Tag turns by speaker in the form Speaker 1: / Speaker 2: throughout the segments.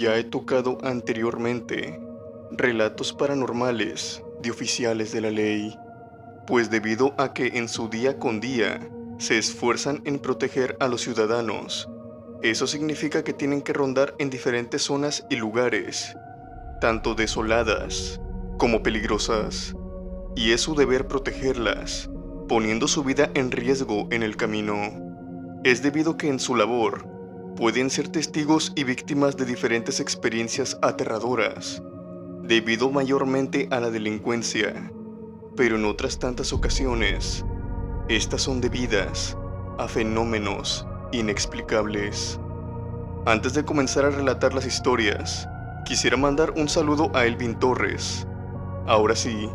Speaker 1: Ya he tocado anteriormente relatos paranormales de oficiales de la ley, pues debido a que en su día con día se esfuerzan en proteger a los ciudadanos, eso significa que tienen que rondar en diferentes zonas y lugares, tanto desoladas como peligrosas, y es su deber protegerlas, poniendo su vida en riesgo en el camino. Es debido que en su labor pueden ser testigos y víctimas de diferentes experiencias aterradoras, debido mayormente a la delincuencia, pero en otras tantas ocasiones, estas son debidas a fenómenos inexplicables. Antes de comenzar a relatar las historias, quisiera mandar un saludo a Elvin Torres. Ahora sí,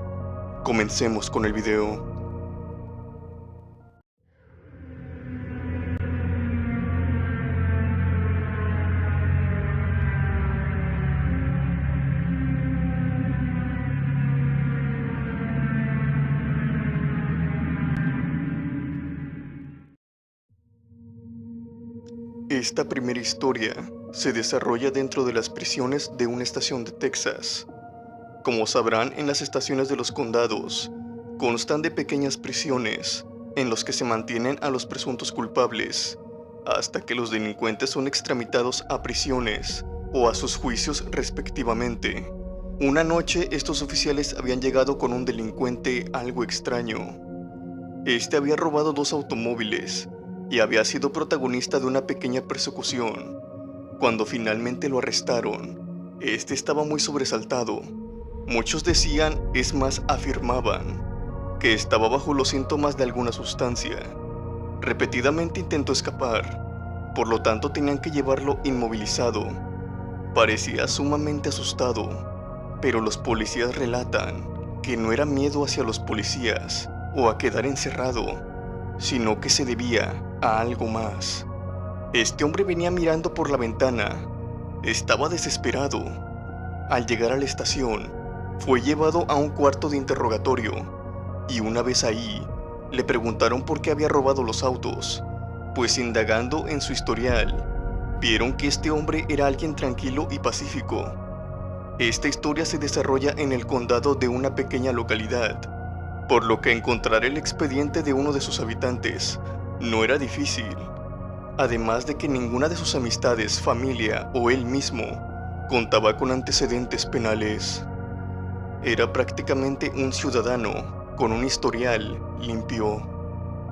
Speaker 1: comencemos con el video. Esta primera historia se desarrolla dentro de las prisiones de una estación de Texas. Como sabrán, en las estaciones de los condados constan de pequeñas prisiones en los que se mantienen a los presuntos culpables hasta que los delincuentes son extramitados a prisiones o a sus juicios respectivamente. Una noche estos oficiales habían llegado con un delincuente algo extraño. Este había robado 2 automóviles y había sido protagonista de una pequeña persecución. Cuando finalmente lo arrestaron, este estaba muy sobresaltado. Muchos decían, es más, afirmaban, que estaba bajo los síntomas de alguna sustancia. Repetidamente intentó escapar, por lo tanto tenían que llevarlo inmovilizado. Parecía sumamente asustado, pero los policías relatan que no era miedo hacia los policías o a quedar encerrado, sino que se debía a algo más. Este hombre venía mirando por la ventana. Estaba desesperado. Al llegar a la estación, fue llevado a un cuarto de interrogatorio, y una vez ahí, le preguntaron por qué había robado los autos, pues indagando en su historial, vieron que este hombre era alguien tranquilo y pacífico. Esta historia se desarrolla en el condado de una pequeña localidad, por lo que encontrar el expediente de uno de sus habitantes no era difícil, además de que ninguna de sus amistades, familia o él mismo contaba con antecedentes penales. Era prácticamente un ciudadano con un historial limpio.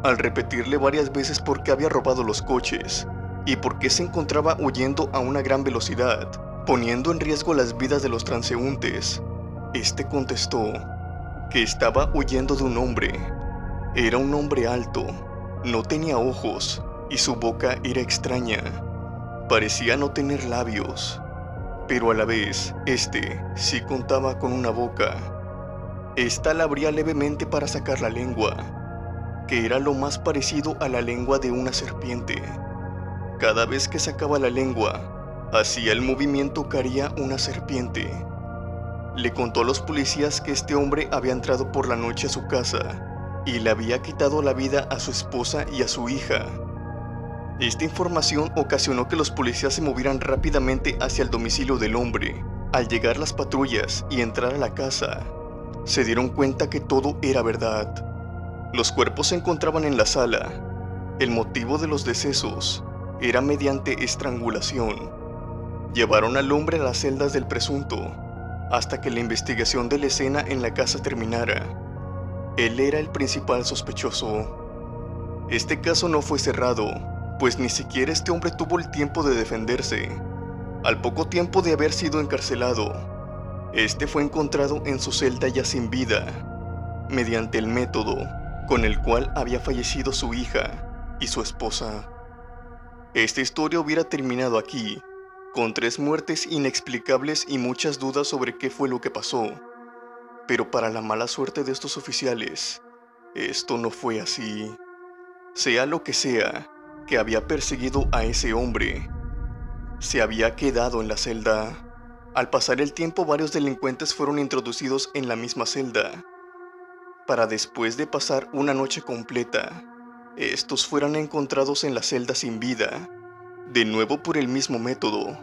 Speaker 1: Al repetirle varias veces por qué había robado los coches y por qué se encontraba huyendo a una gran velocidad, poniendo en riesgo las vidas de los transeúntes, este contestó que estaba huyendo de un hombre. Era un hombre alto, no tenía ojos y su boca era extraña. Parecía no tener labios, pero a la vez, este sí contaba con una boca. Esta la abría levemente para sacar la lengua, que era lo más parecido a la lengua de una serpiente. Cada vez que sacaba la lengua, hacía el movimiento que haría una serpiente. Le contó a los policías que este hombre había entrado por la noche a su casa y le había quitado la vida a su esposa y a su hija. Esta información ocasionó que los policías se movieran rápidamente hacia el domicilio del hombre. Al llegar las patrullas y entrar a la casa, se dieron cuenta que todo era verdad. Los cuerpos se encontraban en la sala. El motivo de los decesos era mediante estrangulación. Llevaron al hombre a las celdas del presunto hasta que la investigación de la escena en la casa terminara. Él era el principal sospechoso. Este caso no fue cerrado, pues ni siquiera este hombre tuvo el tiempo de defenderse. Al poco tiempo de haber sido encarcelado, este fue encontrado en su celda ya sin vida, mediante el método con el cual había fallecido su hija y su esposa. Esta historia hubiera terminado aquí, con 3 muertes inexplicables y muchas dudas sobre qué fue lo que pasó. Pero para la mala suerte de estos oficiales, esto no fue así. Sea lo que sea que había perseguido a ese hombre, se había quedado en la celda. Al pasar el tiempo, varios delincuentes fueron introducidos en la misma celda, para después de pasar una noche completa, estos fueran encontrados en la celda sin vida, de nuevo por el mismo método.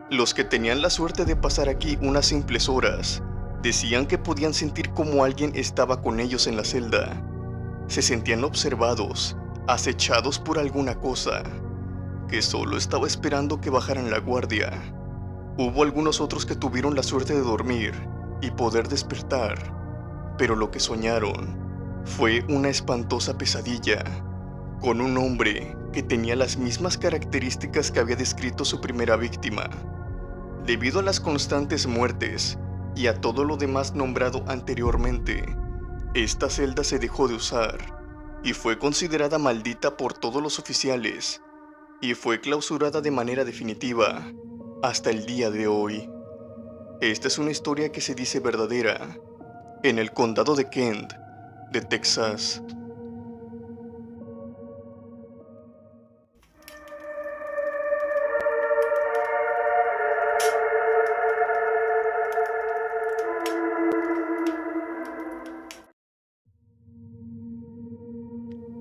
Speaker 1: Los que tenían la suerte de pasar aquí unas simples horas decían que podían sentir como alguien estaba con ellos en la celda. Se sentían observados, acechados por alguna cosa, que solo estaba esperando que bajaran la guardia. Hubo algunos otros que tuvieron la suerte de dormir y poder despertar, pero lo que soñaron fue una espantosa pesadilla, con un hombre que tenía las mismas características que había descrito su primera víctima. Debido a las constantes muertes y a todo lo demás nombrado anteriormente, esta celda se dejó de usar y fue considerada maldita por todos los oficiales y fue clausurada de manera definitiva hasta el día de hoy. Esta es una historia que se dice verdadera en el condado de Kent, de Texas.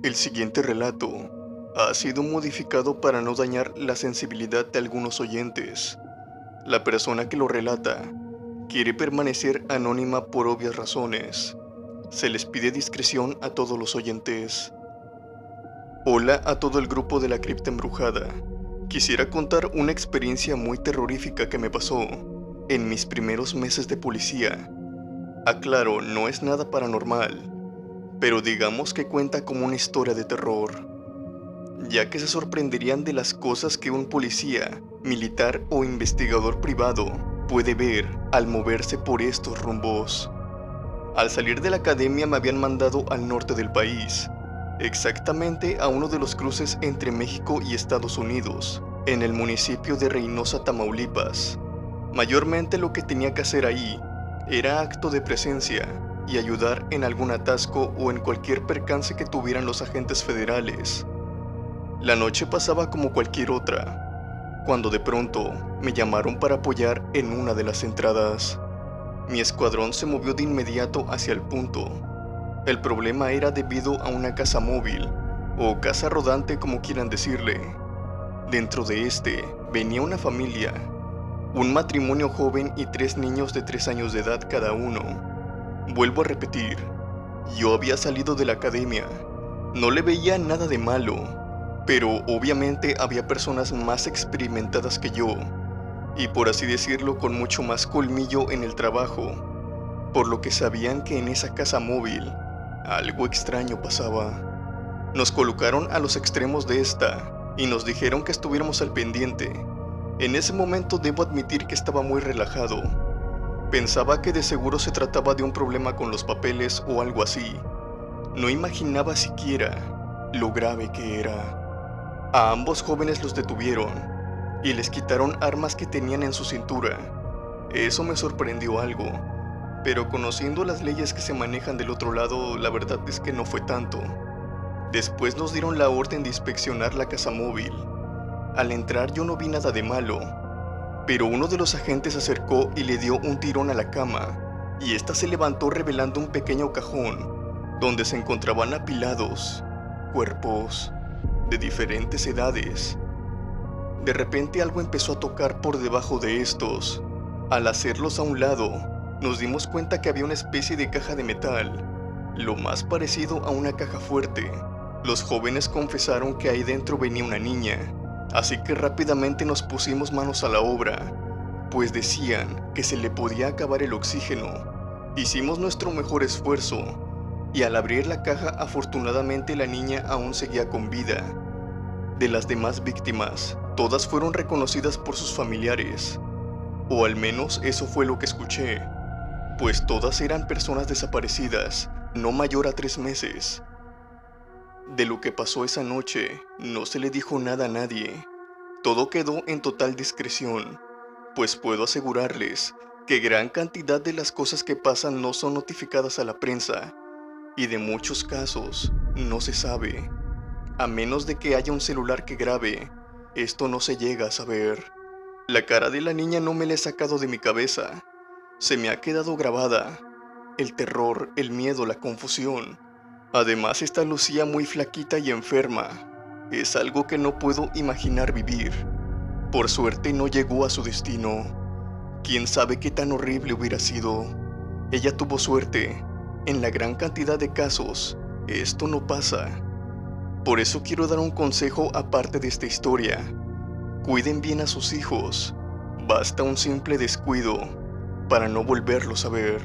Speaker 1: El siguiente relato ha sido modificado para no dañar la sensibilidad de algunos oyentes. La persona que lo relata quiere permanecer anónima por obvias razones. Se les pide discreción a todos los oyentes. Hola a todo el grupo de la cripta embrujada. Quisiera contar una experiencia muy terrorífica que me pasó en mis primeros meses de policía. Aclaro, no es nada paranormal, pero digamos que cuenta como una historia de terror, ya que se sorprenderían de las cosas que un policía, militar o investigador privado puede ver al moverse por estos rumbos. Al salir de la academia me habían mandado al norte del país, exactamente a uno de los cruces entre México y Estados Unidos, en el municipio de Reynosa, Tamaulipas. Mayormente lo que tenía que hacer ahí era acto de presencia y ayudar en algún atasco o en cualquier percance que tuvieran los agentes federales. La noche pasaba como cualquier otra, cuando de pronto me llamaron para apoyar en una de las entradas. Mi escuadrón se movió de inmediato hacia el punto. El problema era debido a una casa móvil, o casa rodante como quieran decirle. Dentro de este venía una familia, un matrimonio joven y 3 niños de 3 años de edad cada uno. Vuelvo a repetir, yo había salido de la academia, no le veía nada de malo, pero obviamente había personas más experimentadas que yo, y por así decirlo con mucho más colmillo en el trabajo, por lo que sabían que en esa casa móvil algo extraño pasaba. Nos colocaron a los extremos de esta y nos dijeron que estuviéramos al pendiente. En ese momento debo admitir que estaba muy relajado. Pensaba que de seguro se trataba de un problema con los papeles o algo así. No imaginaba siquiera lo grave que era. A ambos jóvenes los detuvieron y les quitaron armas que tenían en su cintura. Eso me sorprendió algo, pero conociendo las leyes que se manejan del otro lado, la verdad es que no fue tanto. Después nos dieron la orden de inspeccionar la casa móvil. Al entrar yo no vi nada de malo, pero uno de los agentes se acercó y le dio un tirón a la cama, y ésta se levantó revelando un pequeño cajón, donde se encontraban apilados cuerpos de diferentes edades. De repente algo empezó a tocar por debajo de estos. Al hacerlos a un lado, nos dimos cuenta que había una especie de caja de metal, lo más parecido a una caja fuerte. Los jóvenes confesaron que ahí dentro venía una niña, así que rápidamente nos pusimos manos a la obra, pues decían que se le podía acabar el oxígeno. Hicimos nuestro mejor esfuerzo, y al abrir la caja afortunadamente la niña aún seguía con vida. De las demás víctimas, todas fueron reconocidas por sus familiares, o al menos eso fue lo que escuché, pues todas eran personas desaparecidas, no mayor a 3 meses. De lo que pasó esa noche, no se le dijo nada a nadie. Todo quedó en total discreción, pues puedo asegurarles que gran cantidad de las cosas que pasan no son notificadas a la prensa, y de muchos casos no se sabe. A menos de que haya un celular que grabe, esto no se llega a saber. La cara de la niña no me la he sacado de mi cabeza. Se me ha quedado grabada. El terror, el miedo, la confusión. Además, esta lucía muy flaquita y enferma. Es algo que no puedo imaginar vivir. Por suerte no llegó a su destino. Quién sabe qué tan horrible hubiera sido. Ella tuvo suerte. En la gran cantidad de casos, esto no pasa. Por eso quiero dar un consejo aparte de esta historia. Cuiden bien a sus hijos. Basta un simple descuido para no volverlos a ver.